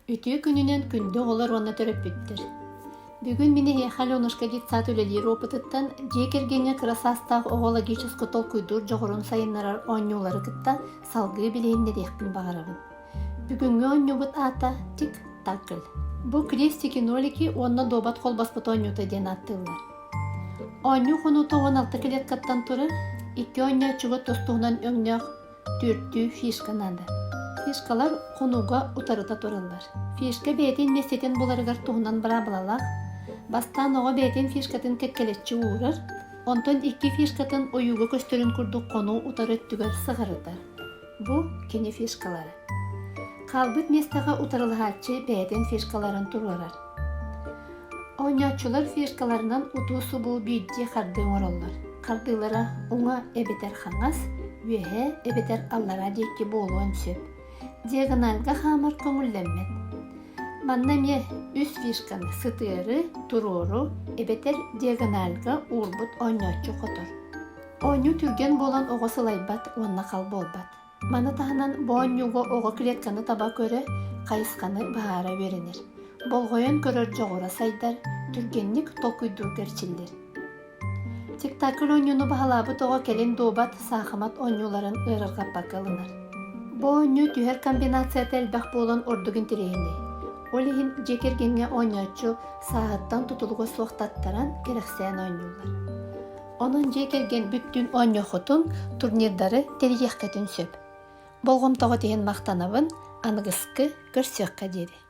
Ütüğü күнүнен күндө олар онна төрөппүттер. Бүгүн мини хехали онушка дитсат үлелир опытыттан жекергенге красастаг огологическо толкуйдур жогорун сайыннарар оңнуулары кытта салгыы билейинне дехпин багарабын. Бүгүнгө оңнубут ата тик-такл. Бу крестики-нолики онна добат колбаспыт оңнута ден аттылар. Оңну хонута 16 клеткаттан туры 2 оңня чуга тостугунан өңнөк түрттүү фишка нады. Фишкалар хонуга утарыта туралар. Фишка бетин местетен буларыгар тугунан бара балалак. Бастан ого бетин фишкатын кеккелетчи уурар. Онтон 2 фишкатын оюга көстөрүн курдук кону утары өттүгөр сыгарытар. Бу кини фишкалары. Калбыт местага утарылгаачы бетин фишкаларын турарар. Оңячулар фишкаларынан утуусу бу бүйдди кардыың ороллар. Кардыылара уңа эбетер хаңас, үйе эбетер аллара дейки болуан сөп. Диагоналга хамар көңүлләммет. Манна ме үс фишканы сытыыры, турору, эбетер диагоналга урбут оңячу котор. Оңю түрген болан ого сылайбат, онна кал болбат. Мана таханан бу оңюго ого клетканы таба көрө, кайысканы баара беренер. Болгойон көрөр жогора сайдар, түргенник толкуйдур герчиллер. Тик-такл оңюну бахалабыт ого келен добат сахамат оңюларын ырыргап бакалынар. Бу оңю түһэр комбинацията элбэх болон ордугун тирейини. Олихин жекергенге оңячу сааттан тутулуга суохтаттаран керексен оңюлар. Онун жекерген бүттүн оңю хотун турнирдары терияхкатын сөп. Болгом того тиһин мактанабын, аныгыскы көрсөккө деди.